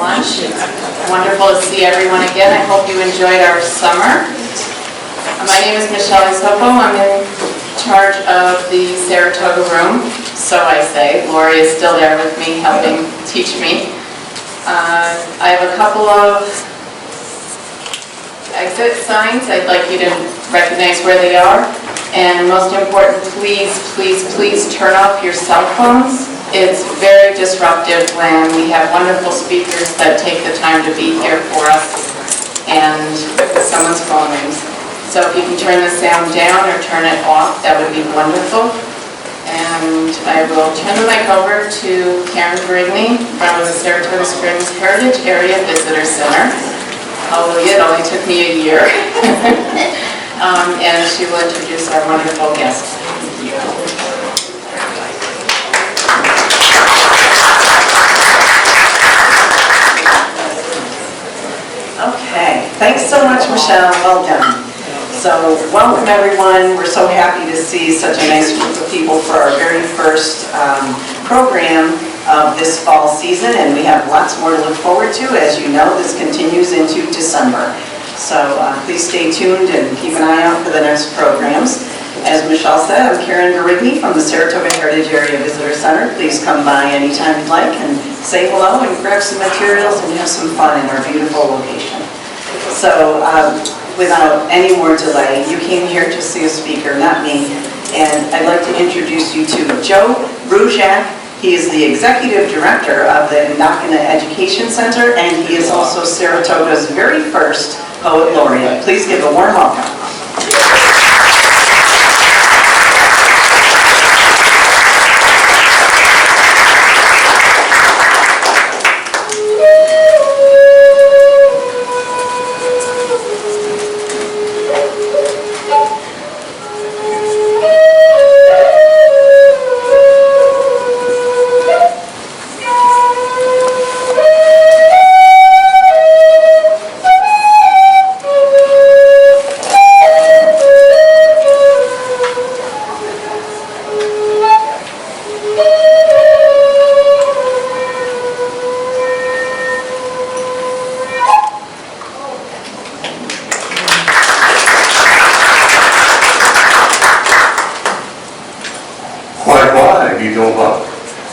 lunch. It's wonderful to see everyone again. I hope you enjoyed our summer. My name is Michelle Isopo. I'm in charge of the Saratoga room, so I say. Lori is still there with me, helping teach me. I have a couple of exit signs. I'd like you to recognize where they are. And most important, please, please, please turn off your cell phones. It's very disruptive when we have wonderful speakers that take the time to be here for us and someone's phone rings. So if you can turn the sound down or turn it off, that would be wonderful. And I will turn the mic over to Karen Brigney from the Saratoga Springs Heritage Area Visitor Center. Hallelujah, it only took me a year. And she will introduce our wonderful guests. Okay, thanks so much, Michelle. Well done. So, welcome everyone. We're so happy to see such a nice group of people for our very first program of this fall season, and we have lots more to look forward to. As you know, this continues into December. So please stay tuned and keep an eye out for the next programs. As Michelle said, I'm Karen Garigny from the Saratoga Heritage Area Visitor Center. Please come by anytime you'd like and say hello and grab some materials and have some fun in our beautiful location. So without any more delay, you came here to see a speaker, not me, and I'd like to introduce you to Joseph Bruchac. He is the Executive Director of the Kanien'keha Education Center, and he is also Saratoga's very first Poet Laureate. Please give a warm welcome.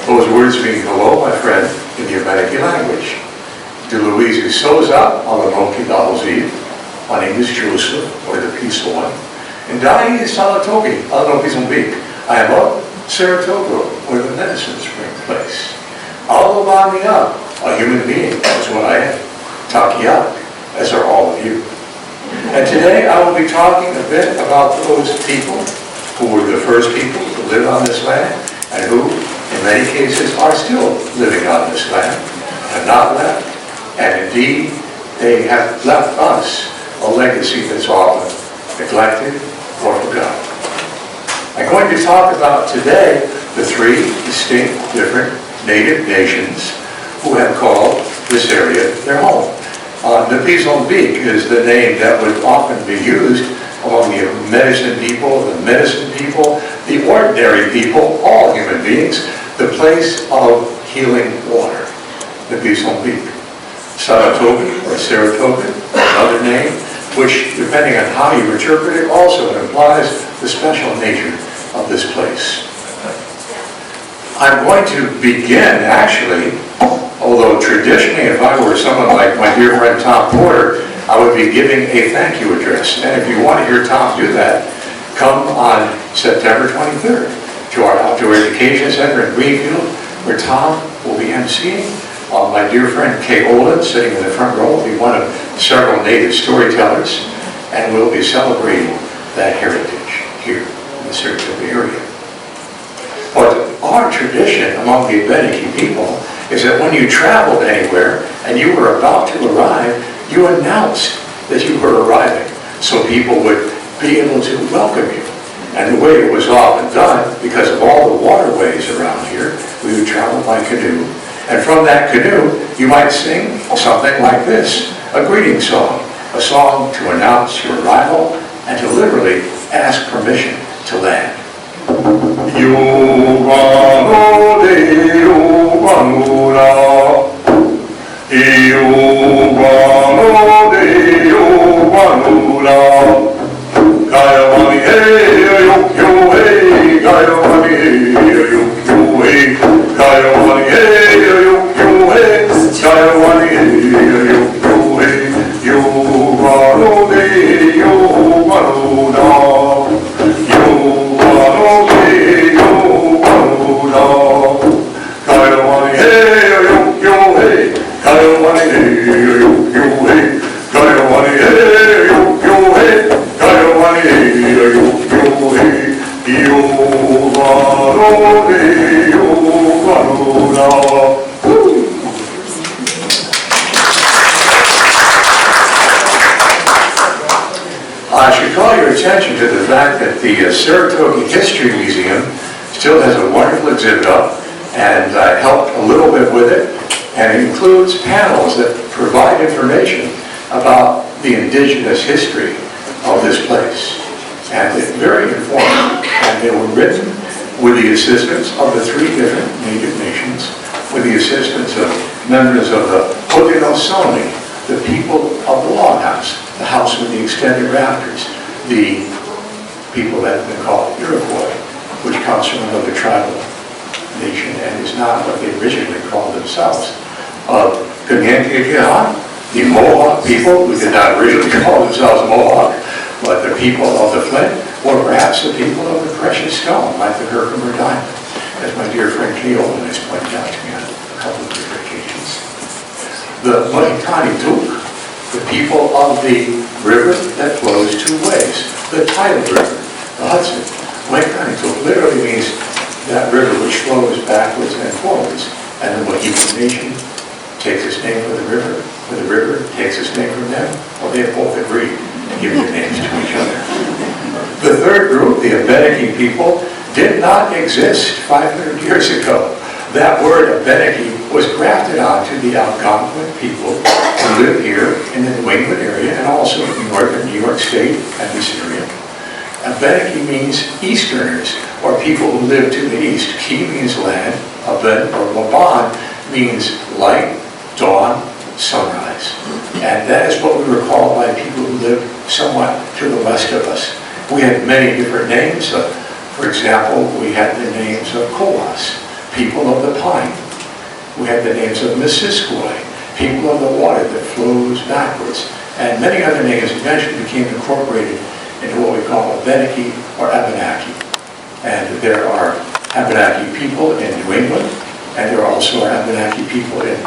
Those words mean hello, my friend, in the Abenaki language. To Louise who sews up on the Mohican. My name is Joseph, or the peaceful one. And Dai is Saratoga, Alnobak. I am of Saratoga, where the medicine spring place. Alnobak, a human being, that's what I am. Takiak, as are all of you. And today I will be talking a bit about those people who were the first people to live on this land, and who, in many cases, are still living on this land, have not left, and indeed, they have left us a legacy that's often neglected or forgotten. I'm going to talk about today the three distinct different native nations who have called this area their home. Muh-he-ka-neew is the name that would often be used among the medicine people, the ordinary people, all human beings, the place of healing water, Muh-he-ka-neew. Saratoga, or Saratoga, another name, which, depending on how you interpret it, also implies the special nature of this place. I'm going to begin, actually, although traditionally, if I were someone like my dear friend Tom Porter, I would be giving a thank you address. And if you want to hear Tom do that, come on September 23rd to our Outdoor Education Center in Greenfield, where Tom will be emceeing. My dear friend Kay Olin, sitting in the front row, will be one of several native storytellers, and we'll be celebrating that heritage here in the Saratoga area. But our tradition among the Abenaki people is that when you traveled anywhere and you were about to arrive, you announced that you were arriving, so people would be able to welcome you. And the way it was often done, because of all the waterways around here, we would travel by canoe. And from that canoe, you might sing something like this, a greeting song, a song to announce your arrival and to literally ask permission to land. Yo I should call your attention to the fact that the Saratoga History Museum still has a wonderful exhibit up, and I helped a little bit with it, and it includes panels that provide information about the indigenous history of this place. And it's very informative, and they were written with the assistance of the 3 different native nations, with the assistance of members of the Haudenosaunee, the people of the loghouse, the house with the extended rafters, the people that have been called Iroquois, which comes from another tribal nation and is not what they originally called themselves. Kanien'keha, the Mohawk people, who did not originally call themselves Mohawk, but the people of the flint, or perhaps the people of the precious stone, like the Herkimer diamond, as my dear friend Cleo has pointed out to me on a couple of different occasions. The Muh-he-ka-neew, the people of the river that flows 2 ways, the tidal river, the Hudson. Muh-he-ka-neew literally means that river which flows backwards and forwards, and the Mohican nation takes its name from the river takes its name from them, well, they both agreed to give their names to each other. The third group, the Abenaki people, did not exist 500 years ago. That word Abenaki was grafted onto the Algonquin people who live here in the New England area and also in northern New York State and this area. Abenaki means Easterners, or people who live to the east. Ki means land, Aben or Laban means light, dawn, sunrise. And that is what we were called by people who lived somewhat to the west of us. We had many different names. For example, we had the names of Coas, people of the pine. We had the names of Missisquoi, people of the water that flows backwards. And many other names eventually became incorporated into what we call Abenaki or Abenaki. And there are Abenaki people in New England, and there are also Abenaki people in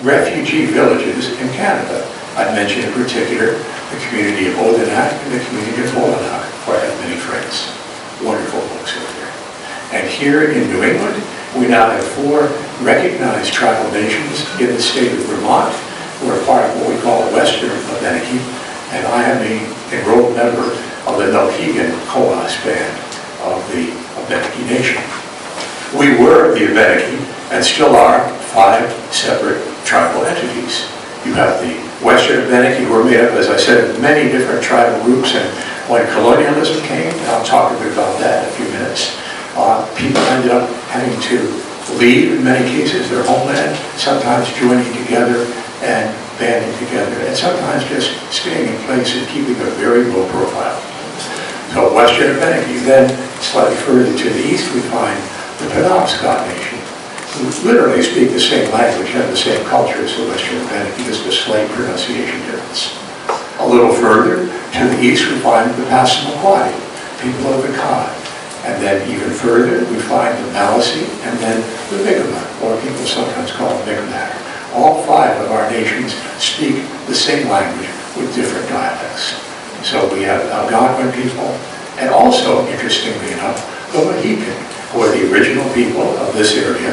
refugee villages in Canada. I mentioned in particular the community of Odanak and the community of Mohican, where I have many friends. Wonderful folks over there. And here in New England, we now have 4 recognized tribal nations in the state of Vermont. We're part of what we call the Western Abenaki, and I am an enrolled member of the Muh-he-ka-neew band of the Abenaki nation. We were the Abenaki, and still are, 5 separate tribal entities. You have the Western Abenaki, who are made up, as I said, of many different tribal groups, and when colonialism came, and I'll talk a bit about that in a few minutes, people ended up having to leave, in many cases, their homeland, sometimes joining together and banding together, and sometimes just staying in place and keeping a very low profile. So Western Abenaki. Then, slightly further to the east, we find the Penobscot Nation, who literally speak the same language, have the same culture as the Western Abenaki, just a slight pronunciation difference. A little further to the east, we find the Passamaquoddy, people of the Cod. And then even further, we find the Maliseet, and then the Mi'kmaq, or people sometimes call them Mi'kmaq. All 5 of our nations speak the same language with different dialects. So we have Algonquin people, and also, interestingly enough, the Mohican, who are the original people of this area,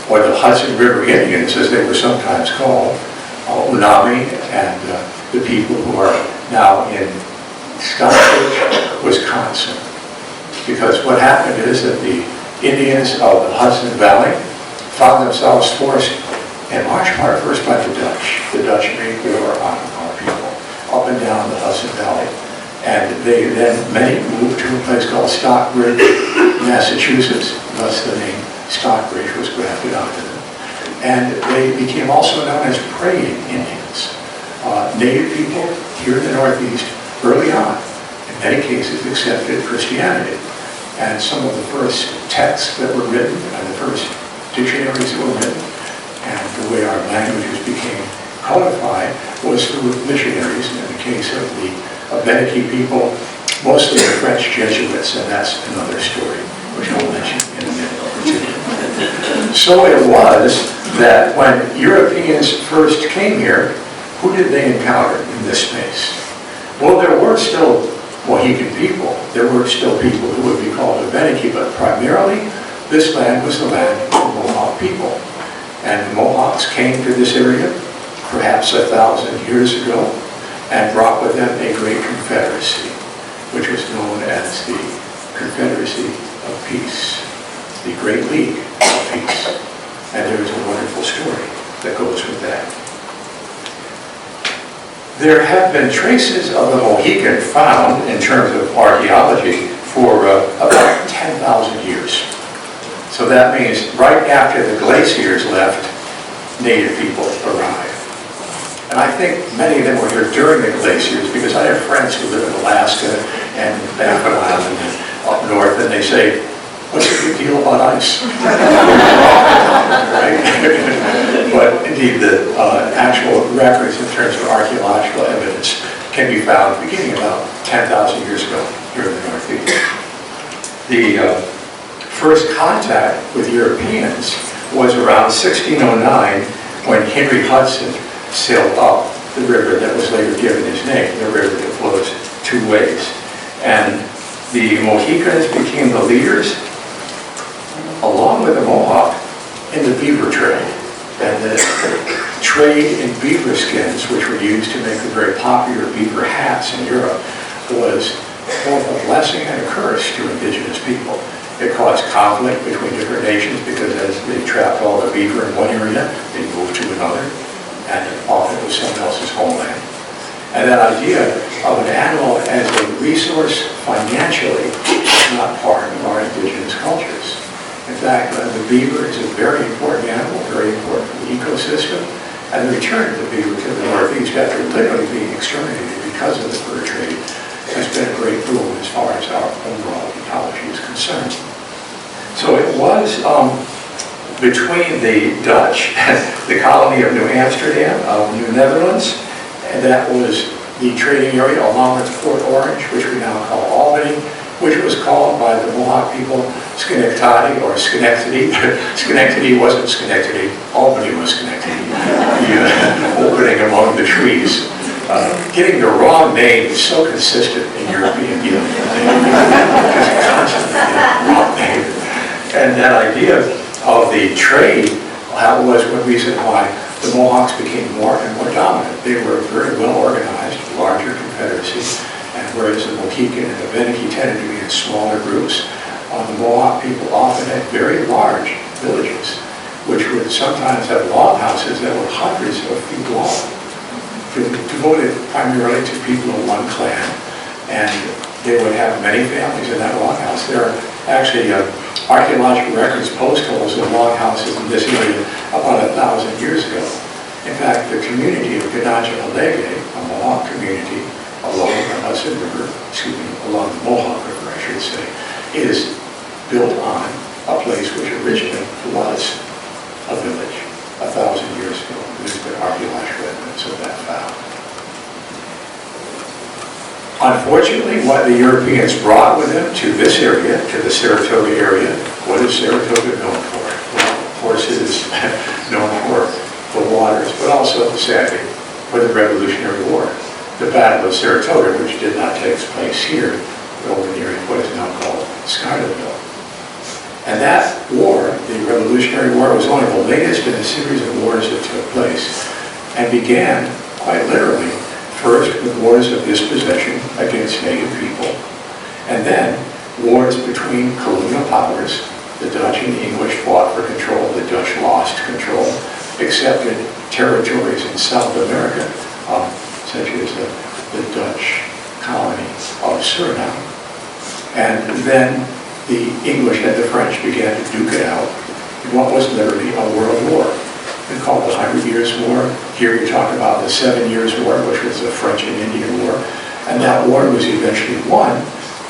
or the Hudson River Indians, as they were sometimes called, Unami, and the people who are now in Stockbridge, Wisconsin. Because what happened is that the Indians of the Hudson Valley found themselves forced, in large part first by the Dutch. The Dutch made war on our people up and down the Hudson Valley. And they then, many moved to a place called Stockbridge, Massachusetts. Thus the name Stockbridge was grafted onto them. And they became also known as praying Indians. Native people here in the Northeast early on, in many cases, accepted Christianity. And some of the first texts that were written, and the first dictionaries that were written, and the way our languages became codified was through missionaries. In the case of the Abenaki people, mostly the French Jesuits, and that's another story, which I'll mention in a minute or two. So it was that when Europeans first came here, who did they encounter in this space? Well, there were still Mohican people. There were still people who would be called Abenaki, but primarily this land was the land of the Mohawk people. And the Mohawks came to this area perhaps 1,000 years ago and brought with them a great confederacy, which was known as the Confederacy of Peace, the Great League of Peace. And there is a wonderful story that goes with that. There have been traces of the Mohican found in terms of archaeology for about 10,000 years. So that means right after the glaciers left, Native people arrived. And I think many of them were here during the glaciers because I have friends who live in Alaska and Baffin Island and up north, and they say, what's the big deal about ice? Right? But indeed, the actual records in terms of archaeological evidence can be found beginning about 10,000 years ago here in the Northeast. The first contact with Europeans was around 1609 when Henry Hudson sailed up the river that was later given his name, the river that flows two ways. And the Mohicans became the leaders, along with the Mohawk, in the beaver trade. And the trade in beaver skins, which were used to make the very popular beaver hats in Europe, was both a blessing and a curse to indigenous people. It caused conflict between different nations because as they trapped all the beaver in one area, they moved to another, and often it was someone else's homeland. And that idea of an animal as a resource financially is not part of our indigenous cultures. In fact, the beaver is a very important animal, very important for the ecosystem, and the return of the beaver to the Northeast after literally being exterminated because of the fur trade has been a great boon as far as our overall ecology is concerned. So it was between the Dutch, the colony of New Amsterdam, of New Netherlands, and that was the trading area along with Fort Orange, which we now call Albany, which was called by the Mohawk people Schenectady or Schenectady. Schenectady wasn't Schenectady, Albany was Schenectady. The opening among the trees. Getting the wrong name is so consistent in European dealing. Just constantly getting the wrong name. And that idea of the trade was one reason why the Mohawks became more and more dominant. They were a very well organized, larger confederacy. And whereas the Mohican and the Abenaki tended to be in smaller groups, the Mohawk people often had very large villages, which would sometimes have log houses that were hundreds of feet long, devoted primarily to people of one clan. And they would have many families in that log house. There are actually archaeological records, post holes of log houses in this area about 1,000 years ago. In fact, the community of Kanien'keha, a Mohawk community, along the Hudson River, along the Mohawk River, I should say, is built on a place which originally was a village 1,000 years ago. There's been archaeological evidence of that found. Unfortunately, what the Europeans brought with them to this area, to the Saratoga area, what is Saratoga known for? Well, of course, it is known for the waters, but also, sadly, for the Revolutionary War. The Battle of Saratoga, which did not take place here, but over near what is now called Schuylerville. And that war, the Revolutionary War, was only the latest in a series of wars that took place and began, quite literally, first with wars of dispossession against native people, and then wars between colonial powers. The Dutch and the English fought for control. The Dutch lost control, accepted territories in South America, such as the Dutch colony of Suriname. And then the English and the French began to duke it out in what was literally a world war. been called the 100 Years' War. Here we talk about the 7 Years' War, which was the French and Indian War. And that war was eventually won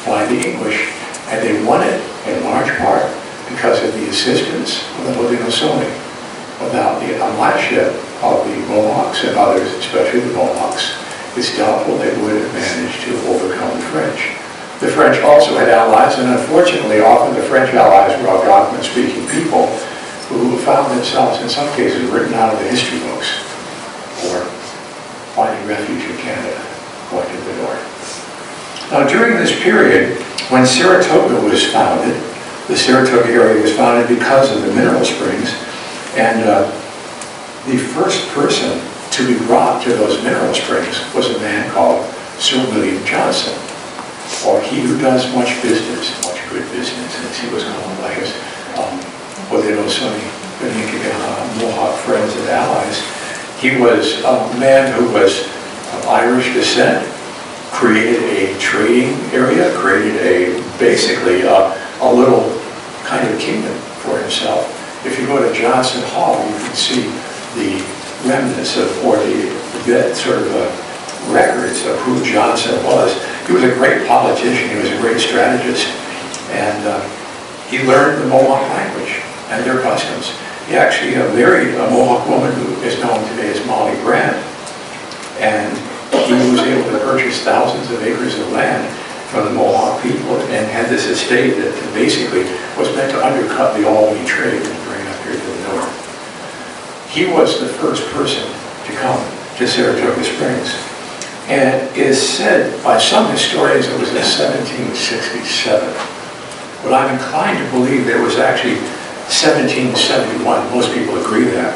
by the English. And they won it in large part because of the assistance of the Haudenosaunee. Without the allyship of the Mohawks and others, especially the Mohawks, it's doubtful they would have managed to overcome the French. The French also had allies, and unfortunately, often the French allies were Algonquin-speaking people who found themselves, in some cases, written out of the history books, or finding refuge in Canada, going to the north. Now, during this period, when Saratoga was founded, the Saratoga area was founded because of the mineral springs, and the first person to be brought to those mineral springs was a man called Sir William Johnson, or he who does much business, much good business, as he was called by his Haudenosaunee, Kanien'keha, Mohawk friends and allies. He was a man who was of Irish descent, created a trading area, created basically a little kind of kingdom for himself. If you go to Johnson Hall, you can see the remnants of, or the sort of records of who Johnson was. He was a great politician, he was a great strategist, and he learned the Mohawk language and their customs. He actually married a Mohawk woman who is known today as Molly Grant, and he was able to purchase thousands of acres of land from the Mohawk people and had this estate that basically was meant to undercut the Albany trade and bring it up here to the north. He was the first person to come to Saratoga Springs, and it is said by some historians it was in 1767. But I'm inclined to believe it was actually 1771. Most people agree that.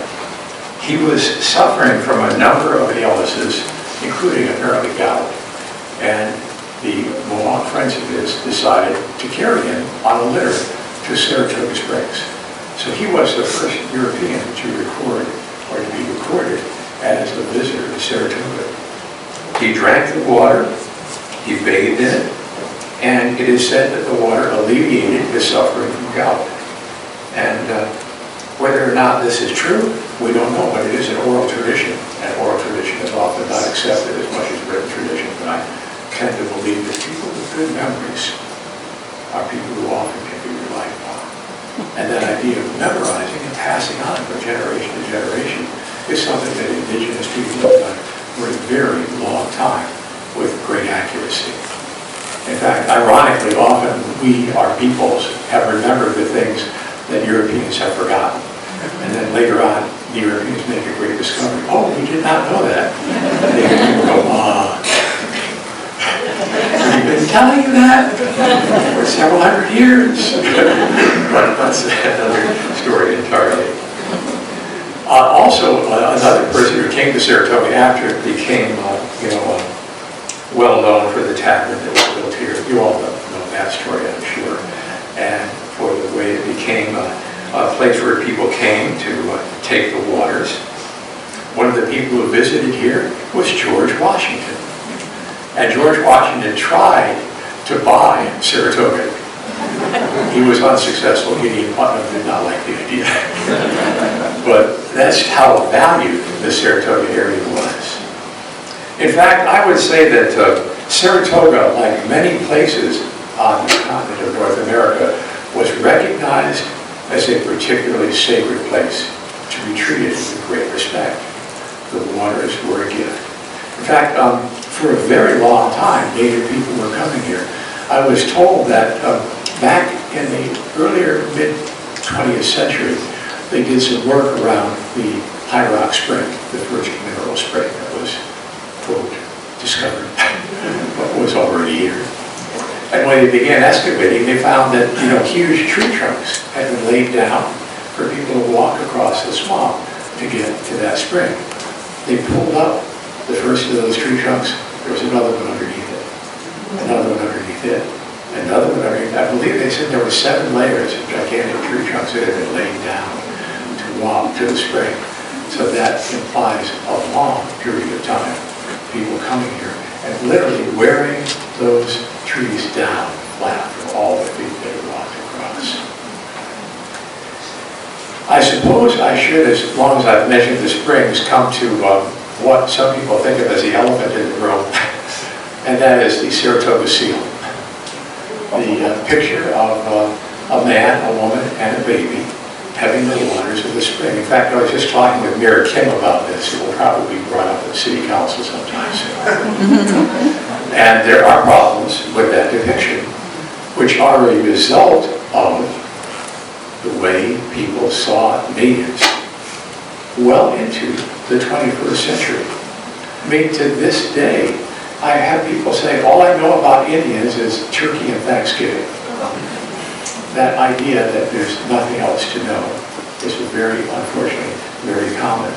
He was suffering from a number of illnesses, including apparently gout, and the Mohawk friends of his decided to carry him on a litter to Saratoga Springs. So he was the first European to record, or to be recorded as a visitor to Saratoga. He drank the water, he bathed in it, and it is said that the water alleviated his suffering from gout. And whether or not this is true, we don't know, but it is an oral tradition, and oral tradition is often not accepted as much as written tradition, but I tend to believe that people with good memories are people who often can be relied upon. And that idea of memorizing and passing on from generation to generation is something that indigenous people have done for a very long time with great accuracy. In fact, ironically, often we, our peoples, have remembered the things that Europeans have forgotten. And then later on, the Europeans make a great discovery. Oh, we did not know that. And they go, we've been telling you that for several hundred years. But that's another story entirely. Also, another person who came to Saratoga after it became, well known for the tavern that was built here. You all know that story, I'm sure. And for the way it became a place where people came to take the waters. One of the people who visited here was George Washington. And George Washington tried to buy Saratoga. He was unsuccessful. Gideon Putnam did not like the idea. But that's how valued the Saratoga area was. In fact, I would say that Saratoga, like many places on the continent of North America, was recognized as a particularly sacred place to be treated with great respect. The waters were a gift. In fact, for a very long time, Native people were coming here. I was told that back in the earlier mid-20th century, they did some work around the High Rock Spring, the first mineral spring that was, quote, discovered, but was already here. And when they began excavating, they found that huge tree trunks had been laid down for people to walk across the swamp to get to that spring. They pulled up the first of those tree trunks. There was another one underneath it, another one underneath it, another one underneath it. I believe they said there were 7 layers of gigantic tree trunks that had been laid down to walk to the spring. So that implies a long period of time, people coming here and literally wearing those trees down flat for all the feet they walked across. I suppose I I should, as long as I've mentioned the springs, come to what some people think of as the elephant in the room, and that is the Saratoga seal. The picture of a man, a woman, and a baby having the waters of the spring. In fact, I was just talking with Mayor Kim about this. It will probably be brought up at City Council sometime soon. And there are problems with that depiction, which are a result of the way people saw natives well into the 21st century. I mean, to this day, I have people say, all I know about Indians is turkey and Thanksgiving. That idea that there's nothing else to know is very, unfortunately, very common.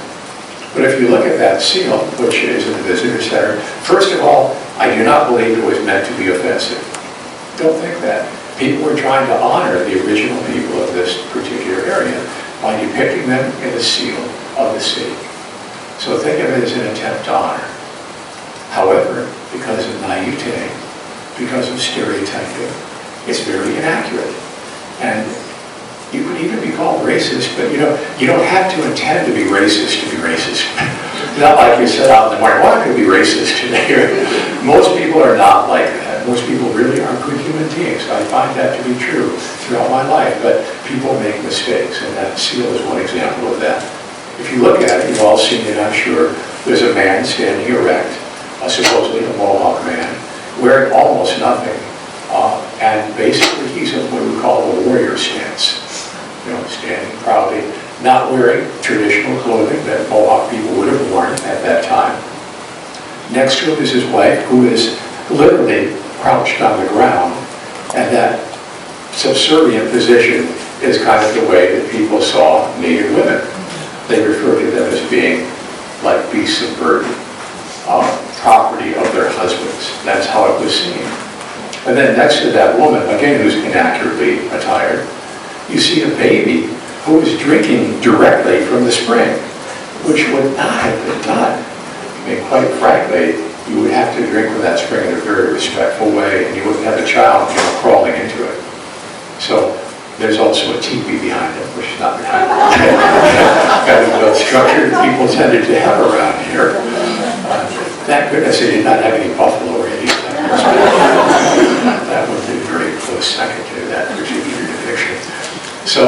But if you look at that seal, which is in the visitor center, first of all, I do not believe it was meant to be offensive. Don't think that. People were trying to honor the original people of this particular area by depicting them in the seal of the city. So think of it as an attempt to honor. However, because of naivete, because of stereotyping, it's very inaccurate. And you could even be called racist, but you don't have to intend to be racist to be racist. Not like you set out in the morning, well, I'm going to be racist today. Most people are not like that. Most people really are good human beings. I find that to be true throughout my life, but people make mistakes, and that seal is one example of that. If you look at it, you've all seen it, I'm sure. There's a man standing erect, supposedly a Mohawk man, wearing almost nothing. And basically he's in what we call a warrior stance. Standing proudly, not wearing traditional clothing that Mohawk people would have worn at that time. Next to him is his wife, who is literally crouched on the ground, and that subservient position is kind of the way that people saw Native women. They referred to them as being like beasts of burden, property of their husbands. That's how it was seen. And then next to that woman, again, who's inaccurately attired, you see a baby who is drinking directly from the spring, which would not have been done. I mean, quite frankly, you would have to drink from that spring in a very respectful way, and you wouldn't have a child crawling into it. So there's also a teepee behind it, which is not behind it. Kind of a structure that people tended to have around here. Thank goodness they did not have any buffalo or anything. That would be a very close second to that particular depiction. So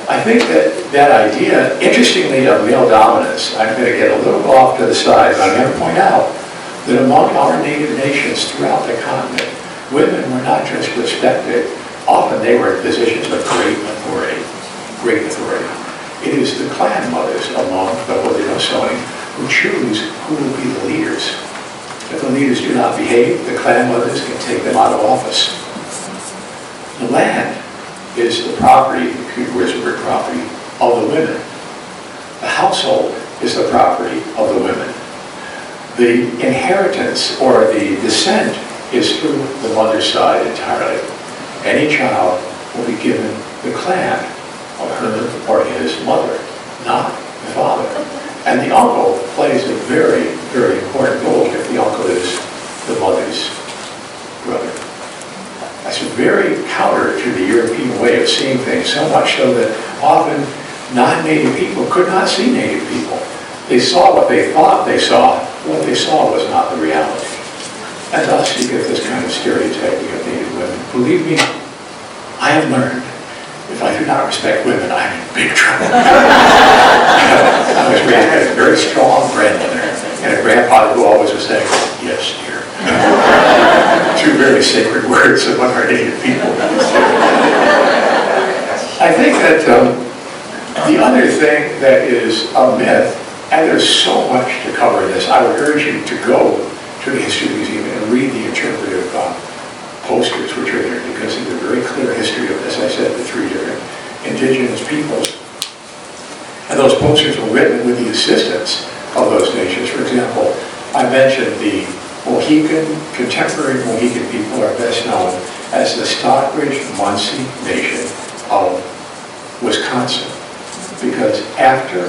I think that idea, interestingly, of male dominance, I'm going to get a little off to the side, but I'm going to point out that among our native nations throughout the continent, women were not just respected, often they were in positions of great authority. Great authority. It is the clan mothers among the Haudenosaunee who choose who will be the leaders. If the leaders do not behave, the clan mothers can take them out of office. The land is the property, the property of the women. The household is the property of the women. The inheritance or the descent is through the mother's side entirely. Any child will be given the clan of her or his mother, not the father. And the uncle plays a very, very important role if the uncle is the mother's brother. That's very counter to the European way of seeing things, so much so that often non-native people could not see native people. They saw what they thought they saw. What they saw was not the reality. And thus you get this kind of stereotyping of native women. Believe me, I have learned, if I do not respect women, I'm in big trouble. I was raised by a very strong grandmother and a grandfather who always was saying, yes, dear. Two very sacred words among our native people. I think that the other thing that is a myth, and there's so much to cover in this, I would urge you to go to the History Museum and read the interpretive posters which are there, because it's a very clear history of, as I said, the three different indigenous peoples. And those posters were written with the assistance of those nations. For example, I mentioned the Mohican, contemporary Mohican people are best known as the Stockbridge-Munsee Nation of Wisconsin, because after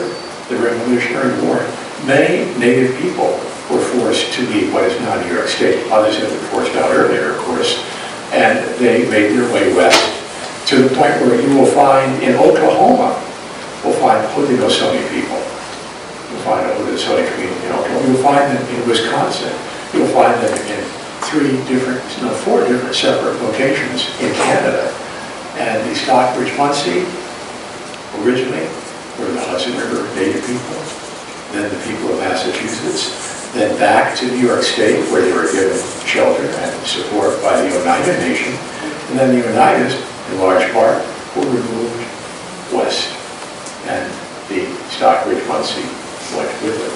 the Revolutionary War, many native people were forced to leave what is now New York State. Others had been forced out earlier, of course, and they made their way west to the point where you will find in Oklahoma, we'll find Haudenosaunee people. You'll find a Haudenosaunee community in Oklahoma. You'll find them in Wisconsin. You'll find them in four different separate locations in Canada. And the Stockbridge-Munsee originally were the Hudson River Native people, then the people of Massachusetts, then back to New York State where they were given shelter and support by the Oneida Nation, and then the Oneidas, in large part, were removed west, and the Stockbridge-Munsee went with them.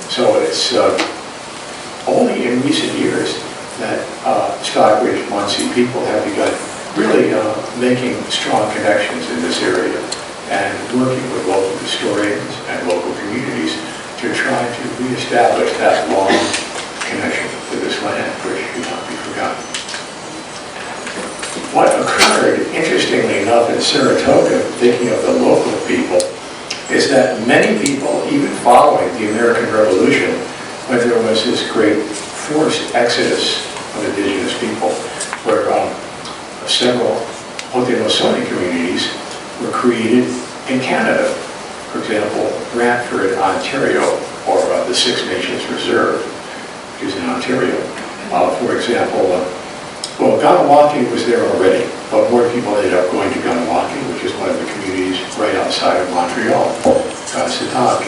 So it's only in recent years that Stockbridge-Munsee people have begun really making strong connections in this area and working with local historians and local communities to try to reestablish that long connection to this land, which should not be forgotten. What occurred, interestingly enough, in Saratoga, thinking of the local people, is that many people, even following the American Revolution, when there was this great forced exodus of indigenous people, where several Haudenosaunee communities were created in Canada. For example, Brantford, Ontario, or the Six Nations Reserve, which is in Ontario. For example, well, Ganawaki was there already, but more people ended up going to Ganawaki, which is one of the communities right outside of Montreal, Saratoga,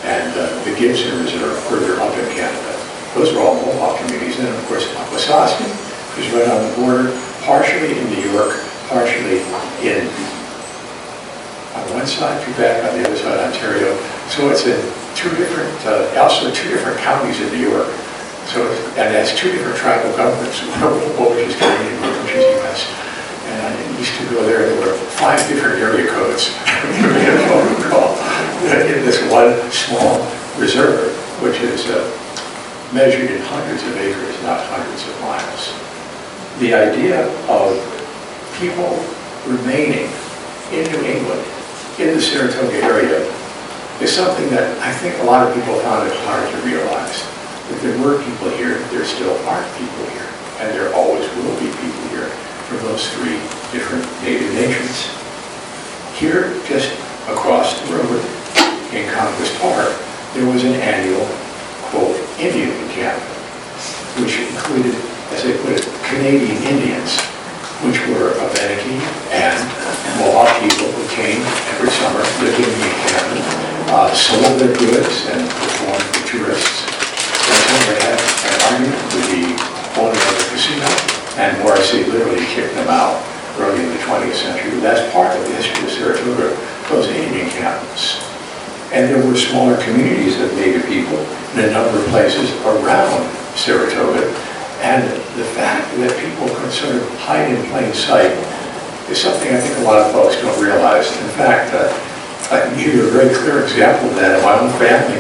and the Gibson Reserve further up in Canada. Those are all Mohawk communities. And then, of course, Akwesasne is right on the border, partially in New York, partially on one side, Quebec, on the other side, Ontario. So it's in also two different counties in New York. So, and that's two different tribal governments, one which is Canadian, one which is U.S. And I used to go there were 5 different area codes in this one small reserve, which is measured in hundreds of acres, not hundreds of miles. The idea of people remaining in New England, in the Saratoga area, is something that I think a lot of people found it hard to realize. If there were people here, there still are people here, and there always will be people here from those 3 different Native nations. Here, just across the road in Conquest Park, there was an annual, quote, Indian camp, which included, as they put it, Canadian Indians, which were Abenaki and Mohawk people who came every summer, lived in the encampment, sold their goods and performed for tourists. Then they had an argument with the owner of the casino, and Morrissey literally kicked them out early in the 20th century. That's part of the history of Saratoga, those Indian encampments. And there were smaller communities of Native people in a number of places around Saratoga. And the fact that people can sort of hide in plain sight is something I think a lot of folks don't realize. In fact, I can give you a very clear example of that in my own family.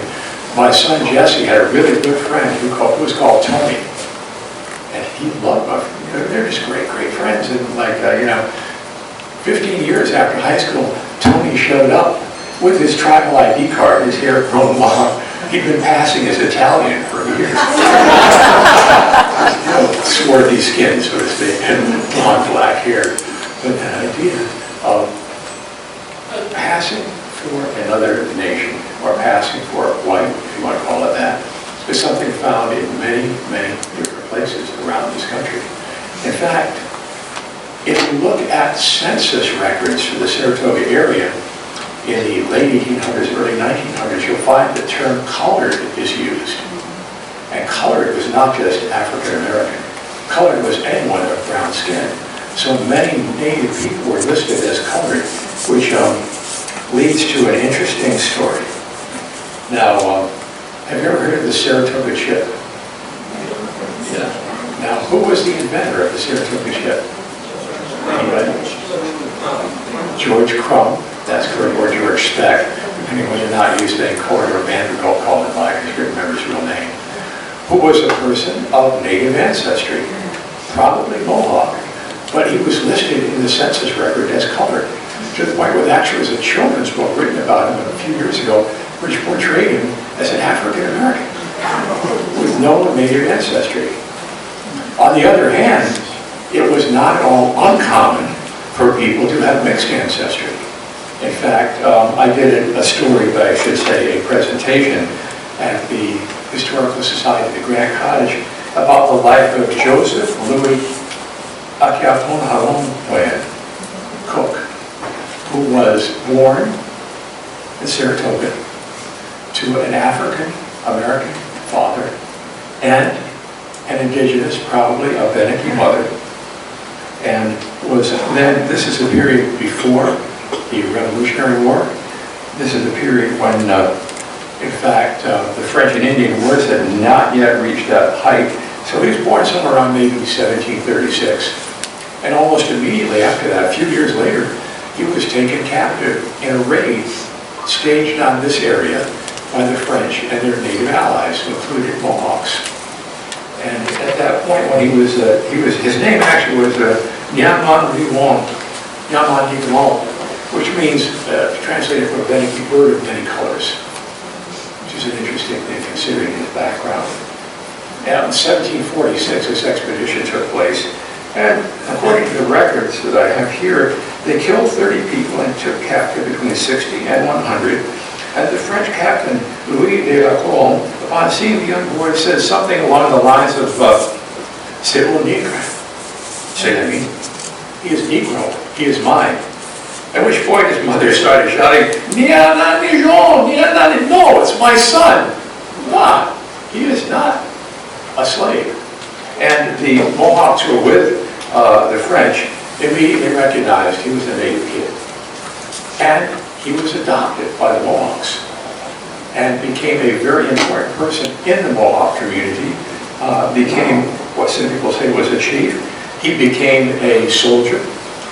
My son Jesse had a really good friend who was called Tony. And he loved my friend. They're just great, great friends. And 15 years after high school, Tony showed up with his tribal ID card, his hair grown long. He'd been passing as Italian for years. Swarthy skin, so to speak, and long black hair. But that idea of passing for another nation, or passing for white, if you want to call it that, is something found in many, many different places around this country. In fact, if you look at census records for the Saratoga area in the late 1800s, early 1900s, you'll find the term colored is used. And colored was not just African American. Colored was anyone of brown skin. So many Native people were listed as colored, which leads to an interesting story. Now, have you ever heard of the Saratoga ship? Yeah. Now, who was the inventor of the Saratoga ship? Anybody? George Crumb. That's correct, or George Speck, depending on whether or not you say Court or Vanderbilt called him by, I can't remember his real name, who was a person of Native ancestry, probably Mohawk, but he was listed in the census record as colored, to the point where there actually was a children's book written about him a few years ago, which portrayed him as an African American with no Native ancestry. On the other hand, it was not at all uncommon for people to have mixed ancestry. In fact, I did a story, but I should say a presentation at the Historical Society of the Grand Cottage about the life of Joseph Cook, who was born in Saratoga to an African-American father and an indigenous, probably Abenaki mother, and was then, this is a period before the Revolutionary War. This is a period when, in fact, the French and Indian Wars had not yet reached that height. So he was born somewhere around maybe 1736. And almost immediately after that, a few years later, he was taken captive in a raid staged on this area by the French and their native allies, who included Mohawks. And at that point, when his name actually was Nyaman-Vivon, which means, translated from Abenaki, bird of many colors, which is an interesting thing considering his background. Now, in 1746, this expedition took place, and according to the records that I have here, they killed 30 people and took captive between 60 and 100. And the French captain, Louis de la Colombe, upon seeing the young boy, said something along the lines of, "C'est mon nègre." Say that mean? He is Negro, he is mine. At which point his mother started shouting, "No, it's my son." "Ah, he is not a slave." And the Mohawks who were with the French immediately recognized he was a native kid. And he was adopted by the Mohawks and became a very important person in the Mohawk community, became what some people say was a chief. He became a soldier.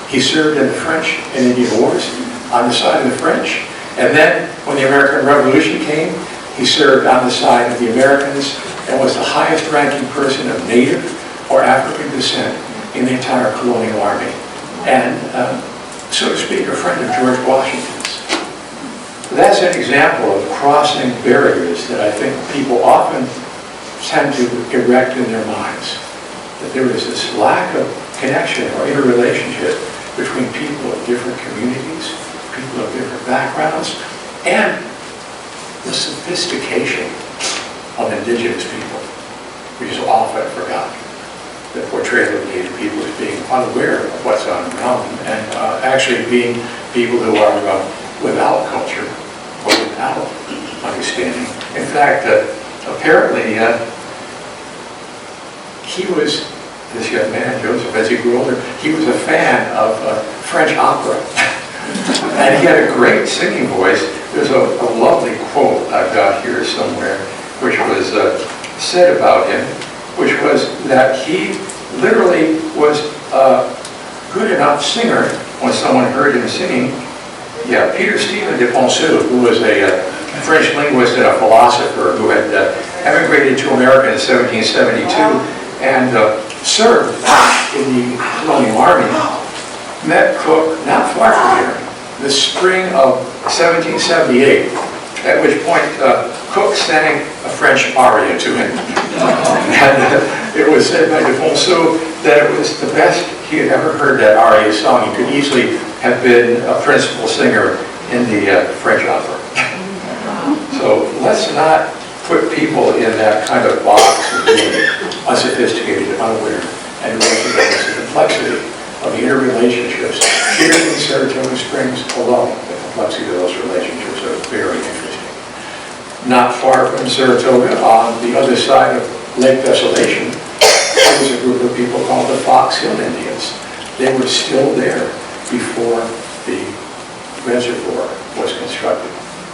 He served in the French and Indian Wars on the side of the French. And then when the American Revolution came, he served on the side of the Americans and was the highest ranking person of Native or African descent in the entire colonial army. And, so to speak, a friend of George Washington's. That's an example of crossing barriers that I think people often tend to erect in their minds. That there is this lack of connection or interrelationship between people of different communities, people of different backgrounds, and the sophistication of indigenous people, which is often forgotten. The portrayal of Native people as being unaware of what's on around them, and actually being people who are without culture or without understanding. In fact, apparently, he was, this young man, Joseph, as he grew older, he was a fan of French opera. And he had a great singing voice. There's a lovely quote I've got here somewhere, which was said about him, which was that he literally was a good enough singer when someone heard him singing. Yeah, Peter Stephen de Ponceau, who was a French linguist and a philosopher who had emigrated to America in 1772 and served in the colonial army, met Cook not far from here, the spring of 1778, at which point Cook sang a French aria to him. And it was said by de Ponceau that it was the best he had ever heard that aria sung. He could easily have been a principal singer in the French opera. So let's not put people in that kind of box of being unsophisticated, unaware, and recognize the complexity of the interrelationships here in Saratoga Springs alone. The complexity of those relationships are very interesting. Not far from Saratoga, on the other side of Lake Desolation, there was a group of people called the Fox Hill Indians. They were still there before the reservoir was constructed.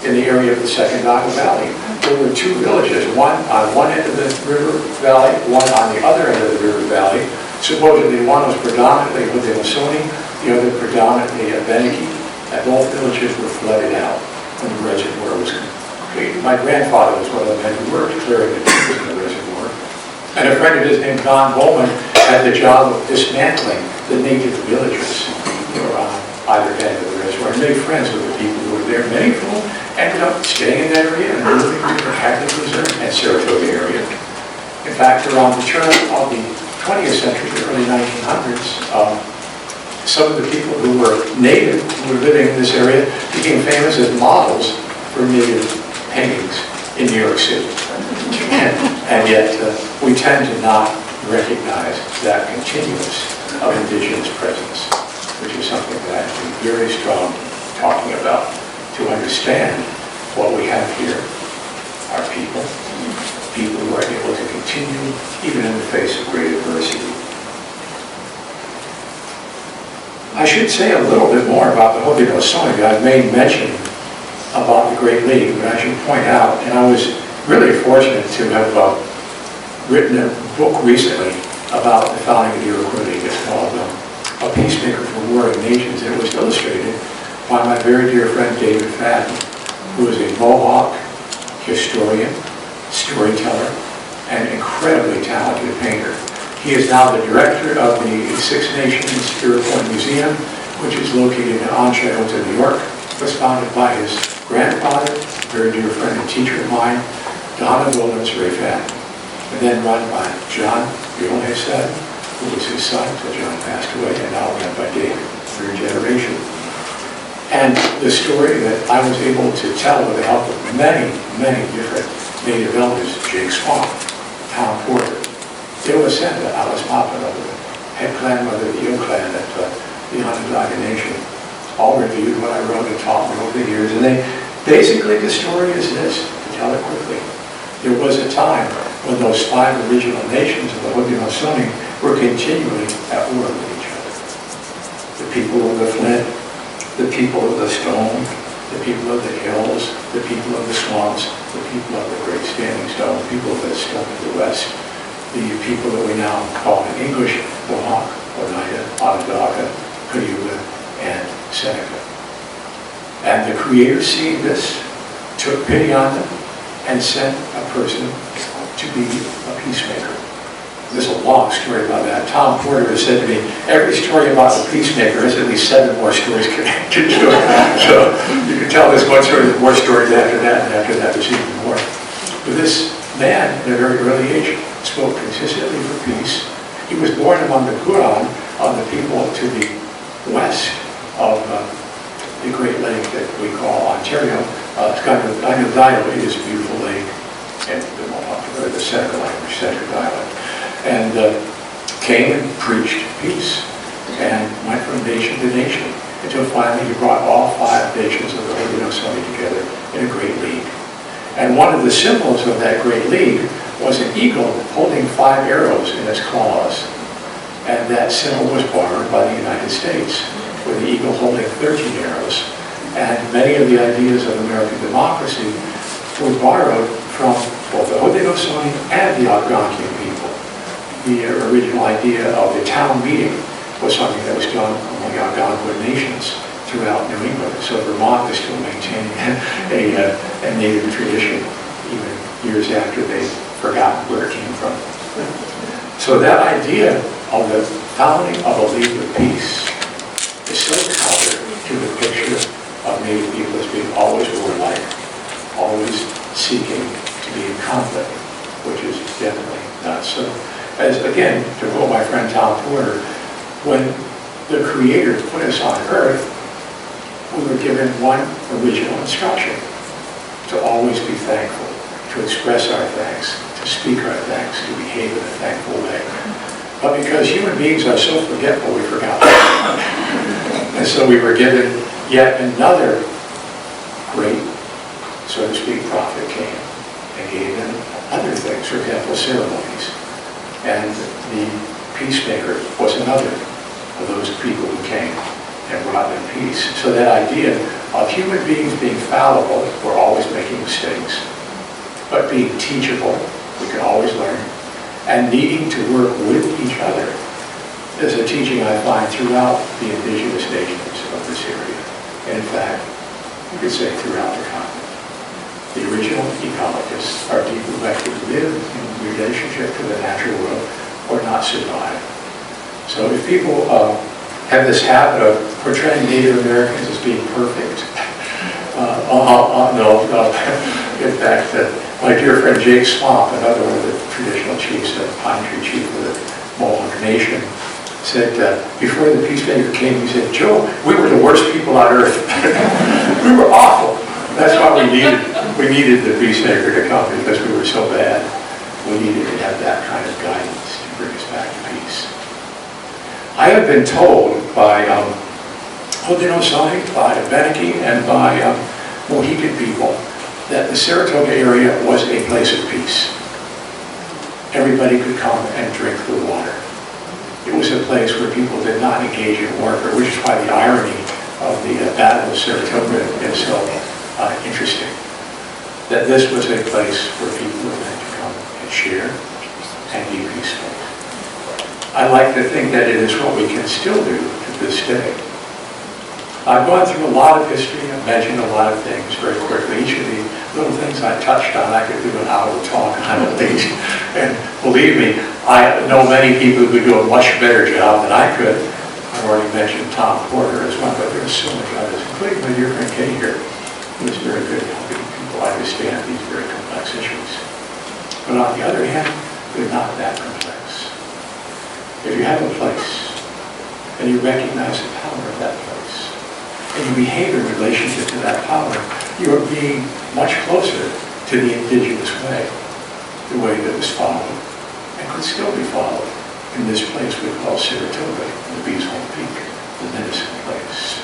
In the area of the Second Naga Valley, there were two villages, one on one end of the river valley, one on the other end of the river valley. Supposedly one was predominantly Haudenosaunee, the other predominantly Abenaki, and both villages were flooded out when the reservoir was completed. My grandfather was one of the men who worked clearing the trees in the reservoir. And a friend of his named Don Bowman had the job of dismantling the native villages on either end of the reservoir, and made friends with the people who were there. Many of whom ended up staying in that area and moving to the Catholic Reserve and Saratoga area. In fact, around the turn of the 20th century, the early 1900s, some of the people who were native, who were living in this area, became famous as models for native paintings in New York City. And yet, we tend to not recognize that continuous of indigenous presence, which is something that I think very strong talking about to understand what we have here, our people who are able to continue even in the face of great adversity. I should say a little bit more about the Haudenosaunee. I've made mention about the Great League, but I should point out, and I was really fortunate to have written a book recently about the founding of the Iroquois League. It's called A Peacemaker for Warring Nations. It was illustrated by my very dear friend David Fadden, who is a Mohawk historian, storyteller, and incredibly talented painter. He is now the director of the Six Nations Iroquois Museum, which is located in Ontario, New York. It was founded by his grandfather, a very dear friend and teacher of mine, Donna Williams Ray Fadden, and then run by John Muh-he-ka-neew, who was his son until John passed away, and now run by David, third generation. And the story that I was able to tell with the help of many, many different native elders, Jake Swamp, Tom Porter, it was sent to Alice Papano, the head clan mother of the Eel clan at the Onondaga Nation. All reviewed what I wrote and taught them over the years. And they basically, the story is this, to tell it quickly. There was a time when those 5 original nations of the Haudenosaunee were continually at war with each other. The people of the flint, the people of the stone, the people of the hills, the people of the swamps, the people of the great standing stone, the people of the stone of the west, the people that we now call in English Mohawk, Oneida, Onondaga, Kanien'keha, and Seneca. And the Creator, seeing this, took pity on them and sent a person to be a peacemaker. There's a long story about that. Tom Porter has said to me, every story about the peacemaker has at least 7 more stories connected to it. So you can tell there's one story, there's more stories after that, and after that there's even more. But this man, at a very early age, spoke consistently for peace. He was born among the Huron, the people to the west of the Great Lake that we call Ontario. Kanien'keha is a beautiful lake, and the Mohawk, or the Seneca language, Saratoga, and came and preached peace, and went from nation to nation, until finally he brought all 5 nations of the Haudenosaunee together in a great league. And one of the symbols of that great league was an eagle holding 5 arrows in its claws. And that symbol was borrowed by the United States, with the eagle holding 13 arrows. And many of the ideas of American democracy were borrowed from both the Haudenosaunee and the Algonquian people. The original idea of the town meeting was something that was done among the Algonquin nations throughout New England. So Vermont is still maintaining a native tradition, even years after they've forgotten where it came from. So that idea of the founding of a League of Peace is so counter to the picture of Native people as being always warlike, always seeking to be in conflict, which is definitely not so. As again, to quote my friend Tom Porter, when the Creator put us on earth, we were given one original instruction: to always be thankful, to express our thanks, to speak our thanks, to behave in a thankful way. But because human beings are so forgetful, we forgot. And so we were given yet another great, so to speak, prophet came and gave them other things, for example, ceremonies. And the peacemaker was another of those people who came and brought them peace. So that idea of human beings being fallible, we're always making mistakes, but being teachable, we can always learn, and needing to work with each other is a teaching I find throughout the indigenous nations of this area. And in fact, you could say throughout the continent. The original ecologists are people who have to live in relationship to the natural world or not survive. So if people have this habit of portraying Native Americans as being perfect, no. In fact, my dear friend Jake Swamp, another one of the traditional chiefs, the Pine Tree Chief of the Mohawk Nation, said, before the peacemaker came, he said, Joe, we were the worst people on earth. We were awful. That's why we needed the peacemaker to come, because we were so bad. We needed to have that kind of guidance to bring us back to peace. I have been told by Haudenosaunee, by Abenaki, and by Mohican people that the Saratoga area was a place of peace. Everybody could come and drink the water. It was a place where people did not engage in warfare, which is why the irony of the Battle of Saratoga is so interesting. That this was a place where people were meant to come and share and be peaceful. I like to think that it is what we can still do to this day. I've gone through a lot of history, I've mentioned a lot of things very quickly. Each of the little things I touched on, I could do an hour talk on at least. And believe me, I know many people who do a much better job than I could. I've already mentioned Tom Porter as one, but there are so many others, including my dear friend Kay here, who is very good at helping people understand these very complex issues. But on the other hand, they're not that complex. If you have a place, and you recognize the power of that place, and you behave in relationship to that power, you are being much closer to the indigenous way, the way that was followed, and could still be followed in this place we call Saratoga, the Bees' Home Peak, the medicine place.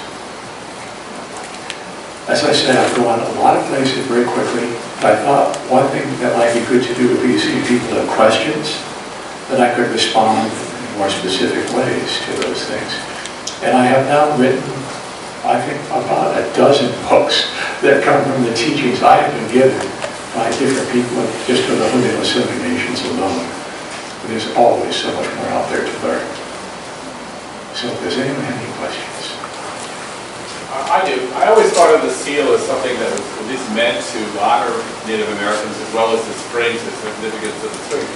As I said, I've gone a lot of places very quickly, but I thought one thing that might be good to do would be to see if people have questions, that I could respond in more specific ways to those things. And I have now written, I think, about a dozen books that come from the teachings I have been given by different people, just from the Haudenosaunee nations alone. There's always so much more out there to learn. So does anyone have any questions? I do. I always thought of the seal as something that was at least meant to honor Native Americans as well as the springs, the significance of the spring.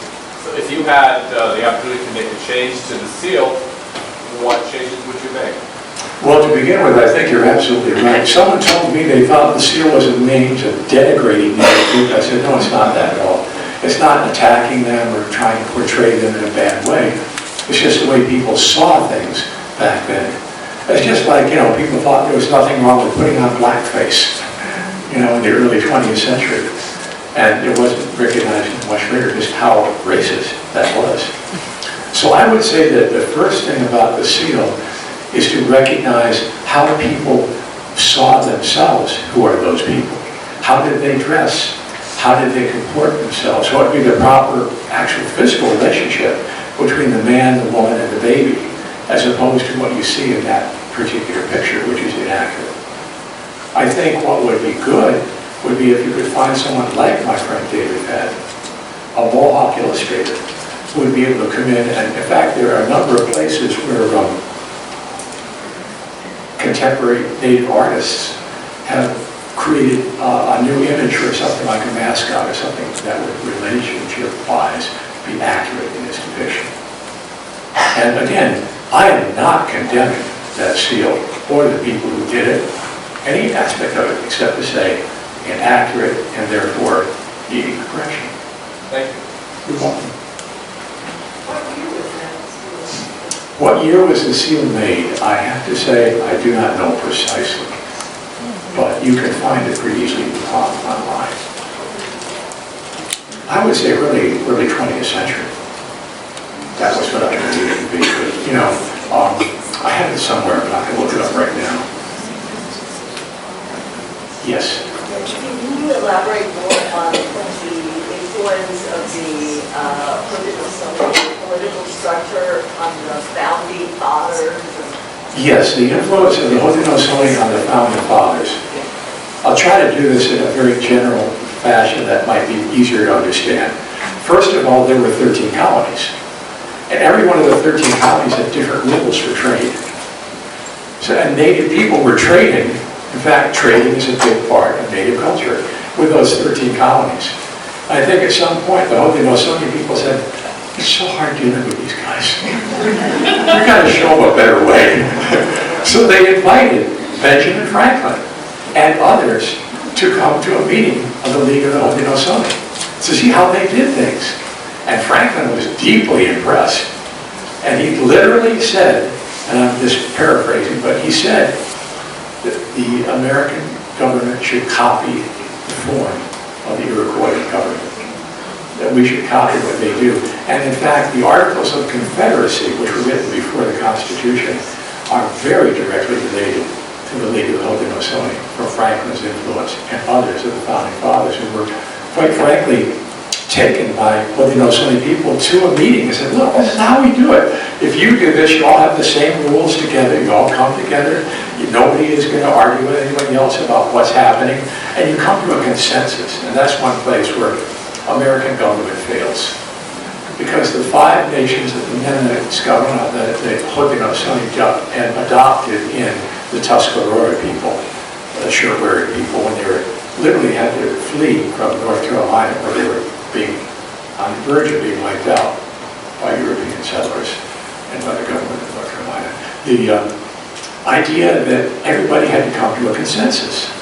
So if you had the opportunity to make a change to the seal, what changes would you make? Well, to begin with, I think you're absolutely right. Someone told me they thought the seal was a means of denigrating Native people. I said, no, it's not that at all. It's not attacking them or trying to portray them in a bad way. It's just the way people saw things back then. It's just like, people thought there was nothing wrong with putting on blackface, in the early 20th century. And it wasn't recognized much later just how racist that was. So I would say that the first thing about the seal is to recognize how people saw themselves. Who are those people? How did they dress? How did they comport themselves? What would be the proper actual physical relationship between the man, the woman, and the baby, as opposed to what you see in that particular picture, which is inaccurate. I think what would be good would be if you could find someone like my friend David Penn, a Mohawk illustrator, who would be able to come in, and in fact there are a number of places where contemporary Native artists have created a new image or something like a mascot or something that would relationship-wise be accurate in its depiction. And again, I am not condemning that seal or the people who did it, any aspect of it, except to say inaccurate and therefore needing correction. Thank you. You're welcome. What year was the seal made? I have to say I do not know precisely, but you can find it pretty easily online. I would say early 20th century. That was what I believe it to be. But, I have it somewhere, but I can look it up right now. Yes? Can you elaborate more on the influence of the political structure on the founding fathers? Yes, the influence of the Haudenosaunee on the founding fathers. I'll try to do this in a very general fashion that might be easier to understand. First of all, there were 13 colonies. And every one of the 13 colonies had different rules for trade. So, and Native people were trading. In fact, trading is a big part of Native culture with those 13 colonies. I think at some point, the Haudenosaunee people said, it's so hard dealing with these guys. We've got to show them a better way. So they invited Benjamin Franklin and others to come to a meeting of the League of the Haudenosaunee to see how they did things. And Franklin was deeply impressed And he literally said, and I'm just paraphrasing, but he said that the American government should copy the form of the Iroquois government, that we should copy what they do. And in fact, the Articles of Confederacy, which were written before the Constitution, are very directly related to the League of the Haudenosaunee, from Franklin's influence and others of the Founding Fathers who were, quite frankly, taken by Haudenosaunee people to a meeting and said, look, this is how we do it. If you do this, you all have the same rules together, you all come together, nobody is going to argue with anybody else about what's happening, and you come to a consensus. And that's one place where American government fails. Because the 5 nations that the Mennonites government, that the Haudenosaunee adopted in the Tuscarora people, the short-haired people, when they were literally had to flee from North Carolina, where they were being on the verge of being wiped out by European settlers and by the government of North Carolina. The idea that everybody had to come to a consensus,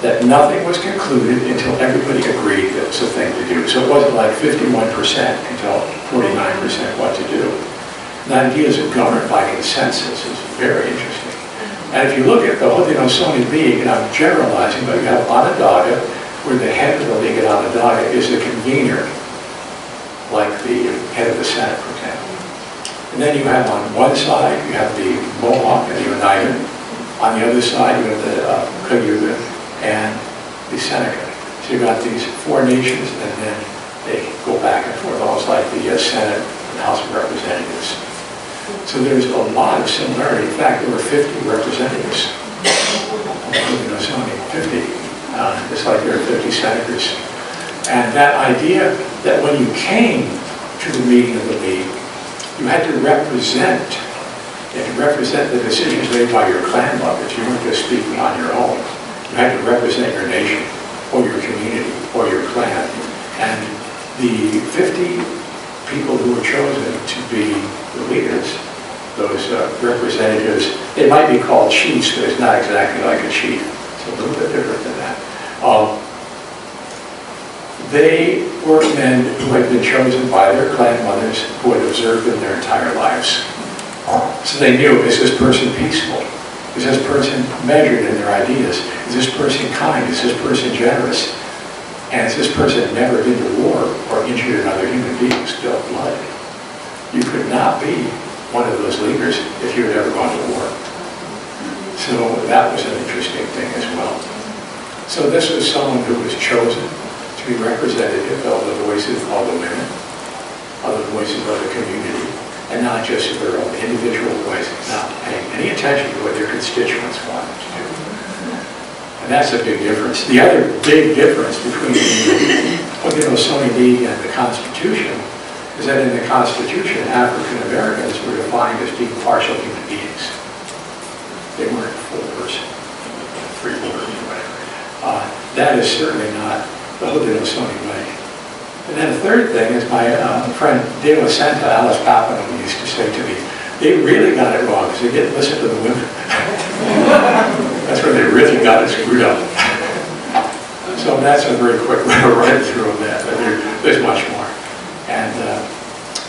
that nothing was concluded until everybody agreed that it was the thing to do. So it wasn't like 51% until 49% what to do. The ideas of government by consensus is very interesting. And if you look at the Haudenosaunee League, and I'm generalizing, but you have Onondaga, where the head of the League at Onondaga is the convener, like the head of the Senate, for example. And then you have on one side, you have the Mohawk and the Oneida. On the other side, you have the Cayuga and the Seneca. So you've got these 4 nations, and then they go back and forth, almost like the Senate and House of Representatives. So there's a lot of similarity. In fact, there were 50 representatives. 50. Just like there are 50 senators. And that idea that when you came to the meeting of the League, you had to represent the decisions made by your clan members. You weren't just speaking on your own. You had to represent your nation, or your community, or your clan. And the 50 people who were chosen to be the leaders, those representatives, they might be called chiefs, but it's not exactly like a chief. It's a little bit different than that. They were men who had been chosen by their clan mothers who had observed them their entire lives. So they knew, is this person peaceful? Is this person measured in their ideas? Is this person kind? Is this person generous? And has this person never been to war or injured another human being, spilled blood? You could not be one of those leaders if you had ever gone to war. So that was an interesting thing as well. So this was someone who was chosen to be representative of the voices of the women, of the voices of the community, and not just their own individual voices, not paying any attention to what their constituents wanted to do. And that's a big difference. The other big difference between the Haudenosaunee League and the Constitution is that in the Constitution, African Americans were defined as being partial human beings. They weren't a full person, free word, whatever. That is certainly not the Haudenosaunee way. And then the third thing is my friend De La Senta, Alice Papano, used to say to me, they really got it wrong because they didn't listen to the women. That's where they really got it screwed up. So that's a very quick little run through of that, but there's much more. And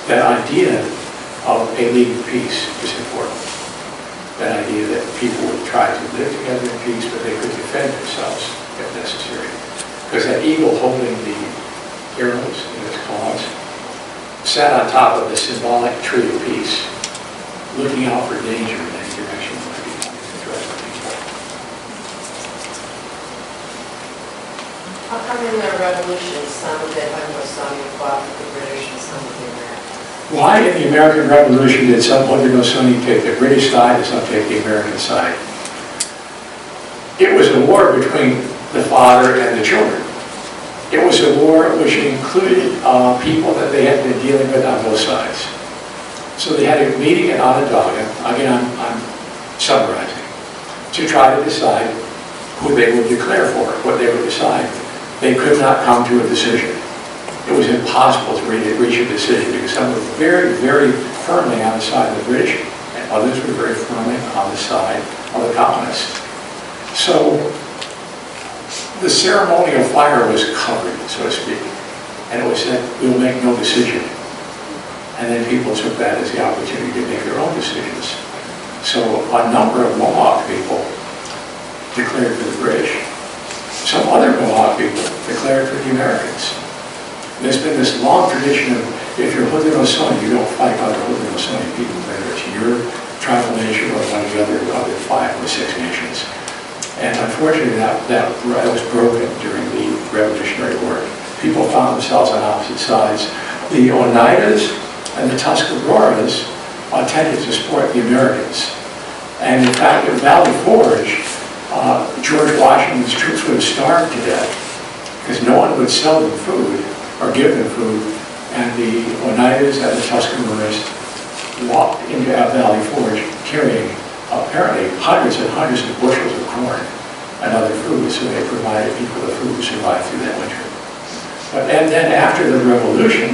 that idea of a league of peace is important. That idea that people would try to live together in peace, but they could defend themselves if necessary. Because that eagle holding the arrows in its claws sat on top of the symbolic tree of peace, looking out for danger in any direction that might be coming to threat to people. How come in their revolution, some of the Haudenosaunee fought with the British and some of the Americans? Why in the American Revolution did some Haudenosaunee take the British side and some take the American side? It was a war between the father and the children. It was a war which included people that they had been dealing with on both sides. So they had a meeting in Onondaga, again I'm summarizing, to try to decide who they would declare for, what they would decide. They could not come to a decision. It was impossible to reach a decision because some were very, very firmly on the side of the British and others were very firmly on the side of the colonists. So the ceremonial fire was covered, so to speak, and it was said, we'll make no decision And then people took that as the opportunity to make their own decisions. So a number of Mohawk people declared for the British. Some other Mohawk people declared for the Americans. There's been this long tradition of, if you're Haudenosaunee, you don't fight other Haudenosaunee people, whether it's your tribal nation or one of the other 5 or 6 nations. And unfortunately, that was broken during the Revolutionary War. People found themselves on opposite sides. The Oneidas and the Tuscaroras tended to support the Americans. And in fact, at Valley Forge, George Washington's troops would have starved to death because no one would sell them food or give them food. And the Oneidas and the Tuscaroras walked into Valley Forge carrying apparently hundreds and hundreds of bushels of corn and other food, so they provided people the food to survive through that winter. And then after the Revolution,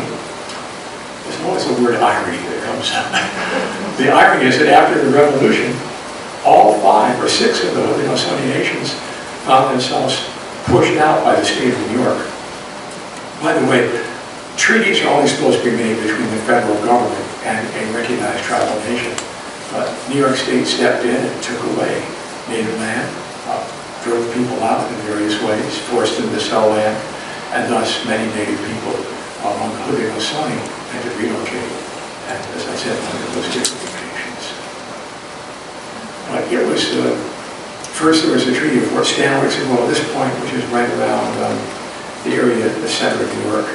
there's always the word irony that comes up. The irony is that after the Revolution, all 5 or 6 of the Haudenosaunee nations found themselves pushed out by the state of New York. By the way, treaties are only supposed to be made between the federal government and a recognized tribal nation. But New York State stepped in and took away native land, drove people out in various ways, forced them to sell land, and thus many native people among the Haudenosaunee had to relocate. And as I said, under those different conditions. But it was, first there was the Treaty of Fort Stanwix at this point, which is right around the area, the center of New York.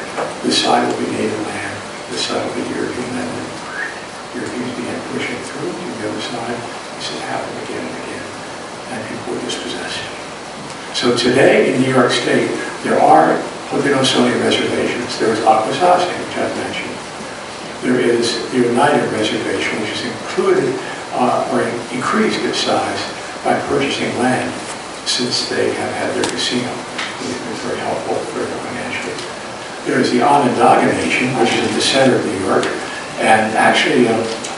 This side will be native land, this side will be European land. Europeans began pushing through to the other side. This had happened again and again, and people were dispossessed. So today in New York State, there are Haudenosaunee reservations. There is Akwesasne, which I've mentioned. There is the Oneida Reservation, which is included or increased its size by purchasing land since they have had their casino. It's been very helpful for them financially. There is the Onondaga Nation, which is in the center of New York. And actually,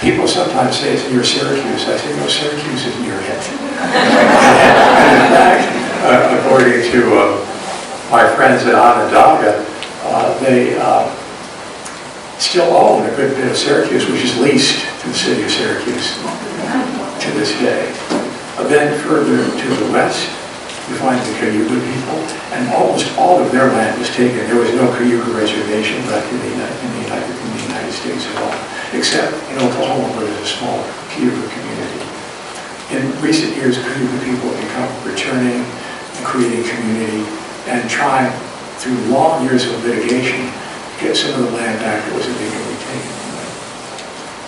people sometimes say it's near Syracuse. I say, no, Syracuse is near it. And in fact, according to my friends at Onondaga, they still own a good bit of Syracuse, which is leased to the city of Syracuse to this day. Then further to the west, you find the Cayuga people, and almost all of their land was taken. There was no Cayuga reservation left in the United States at all, except in Oklahoma, where there's a small Cayuga community. In recent years, Cayuga people have become returning and creating community and trying, through long years of litigation, to get some of the land back that was illegally taken.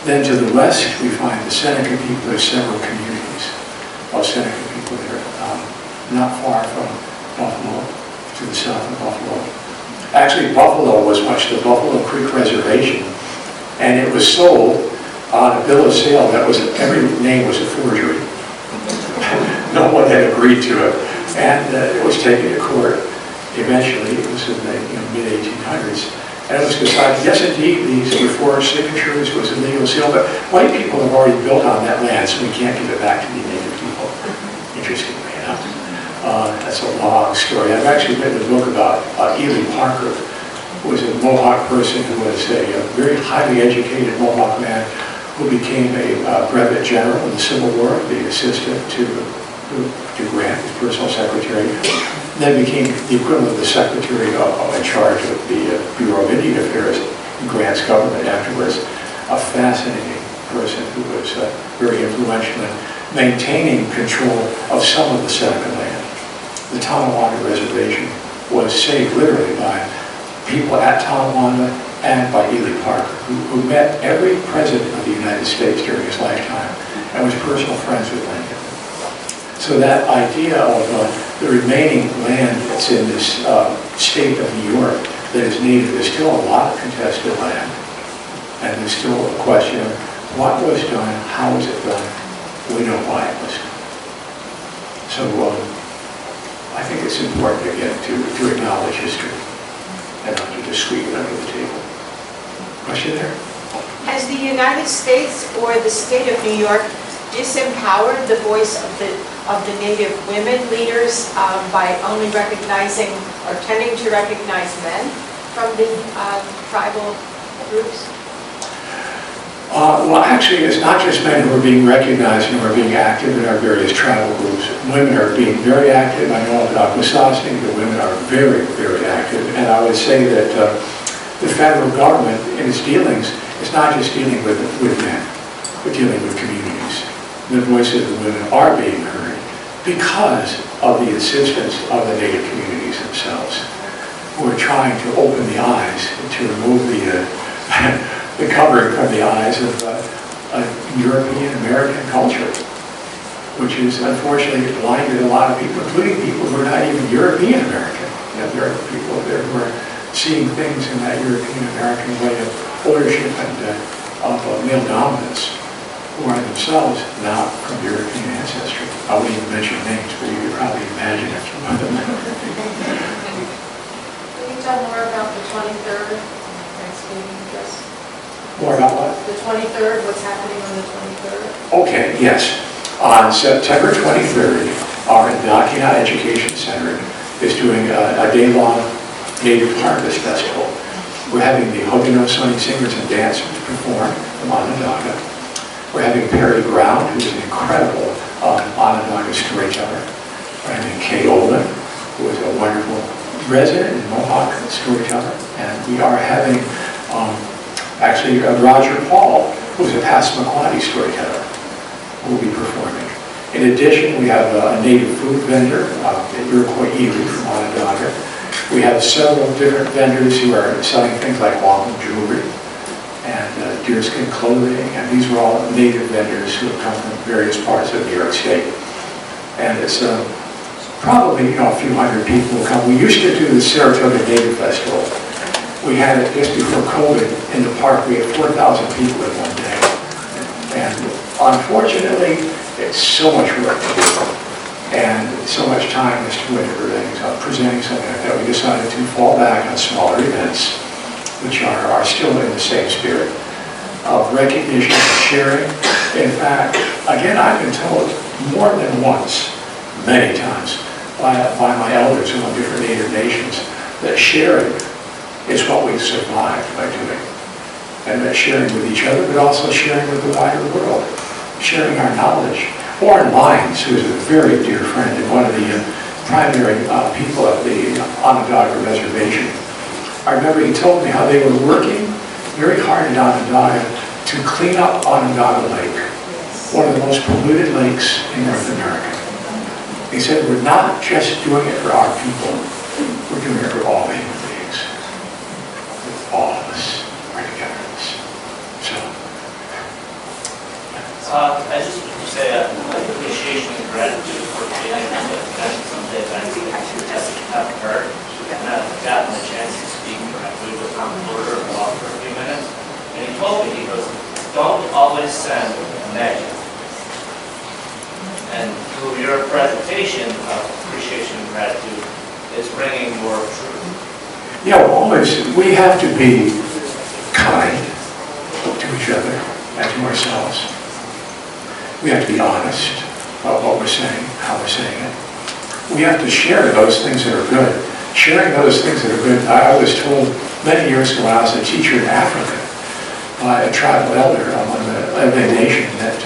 Then to the west, we find the Seneca people. There's several communities of Seneca people there, not far from Buffalo, to the south of Buffalo. Actually, Buffalo was much the Buffalo Creek Reservation, and it was sold on a bill of sale that was, every name was a forgery. No one had agreed to it, and it was taken to court. Eventually, it was in the mid-1800s, and it was decided, yes, indeed, these were forged signatures, was a legal sale, but white people have already built on that land, so we can't give it back to the native people. Interestingly enough. That's a long story. I've actually written a book about Ely Parker, who was a Mohawk person who was a very highly educated Mohawk man who became a brevet general in the Civil War, the assistant to Grant, his personal secretary. Then became the equivalent of the secretary in charge of the Bureau of Indian Affairs in Grant's government afterwards. A fascinating person who was very influential in maintaining control of some of the Seneca land. The Tonawanda Reservation was saved literally by people at Tonawanda and by Ely Parker, who met every president of the United States during his lifetime and was personal friends with Lincoln. So that idea of the remaining land that's in this state of New York that is native, there's still a lot of contested land, and there's still a question of what was done, how was it done, we know why it was done. So I think it's important again to acknowledge history and not to just sweep it under the table. Question there? Has the United States or the state of New York disempowered the voice of the Native women leaders by only recognizing or tending to recognize men from the tribal groups? Well, actually, it's not just men who are being recognized and who are being active in our various tribal groups. Women are being very active. I know about Wisconsin, the women are very, very active. And I would say that the federal government in its dealings is not just dealing with men, but dealing with communities. The voices of the women are being heard because of the insistence of the Native communities themselves, who are trying to open the eyes and to remove the covering from the eyes of European American culture, which is unfortunately blinded a lot of people, including people who are not even European American. You know, there are people there who are seeing things in that European American way of ownership and of male dominance, who are themselves not from European ancestry. I wouldn't even mention names, but you could probably imagine a few of them. Can you tell more about the 23rd Thanksgiving address? More about what? The 23rd, what's happening on the 23rd? Okay, yes. On September 23rd, our Kanien'keha Education Center is doing a day-long Native Harvest Festival. We're having the Haudenosaunee singers and dancers perform from Onondaga. We're having Perry Brown, who's an incredible Onondaga storyteller. We're having Kay Olin, who is a wonderful resident and Mohawk storyteller. And we are having actually Roger Paul, who's a Passamaquoddy storyteller, who will be performing. In addition, we have a native food vendor, Iroquois Erie from Onondaga. We have several different vendors who are selling things like wampum jewelry and deerskin clothing, and these are all native vendors who have come from various parts of New York State. And it's probably a few hundred people who come. We used to do the Saratoga Native Festival. We had it just before COVID in the park. We had 4,000 people in one day. And unfortunately, it's so much work to do. And so much time is to win presenting something like that. We decided to fall back on smaller events, which are still in the same spirit of recognition and sharing. In fact, again, I've been told more than once, many times, by my elders who are different Native nations, that sharing is what we survived by doing. And that sharing with each other, but also sharing with the wider world, sharing our knowledge. Warren Lyons, who is a very dear friend and one of the primary people at the Onondaga Reservation, I remember he told me how they were working very hard in Onondaga to clean up Onondaga Lake, one of the most polluted lakes in North America. He said, we're not just doing it for our people, we're doing it for all human beings. All of us are together in this. So. I just want to say appreciation and gratitude for being able to attend some of the events that we have heard. And I've gotten a chance to speak directly with Tom Porter for a few minutes. And he told me, he goes, don't always send negative. And through your presentation of appreciation and gratitude, it's bringing more truth. Yeah, well, always, we have to be kind to each other and to ourselves. We have to be honest about what we're saying, how we're saying it. We have to share those things that are good. Sharing those things that are good. I was told many years ago when I was a teacher in Africa by a tribal elder among the Abenaki nation that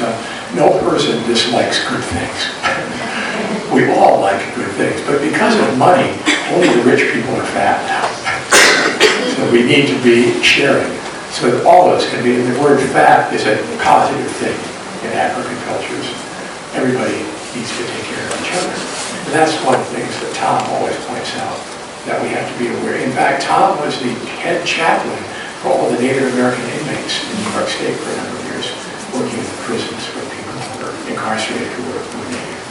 no person dislikes good things. We all like good things, but because of money, only the rich people are fat now. So we need to be sharing so that all of us can be, and the word fat is a positive thing in African cultures. Everybody needs to take care of each other. And that's one of the things that Tom always points out, that we have to be aware. In fact, Tom was the head chaplain for all the Native American inmates in New York State for a number of years, working in the prisons for people who were incarcerated who were Native.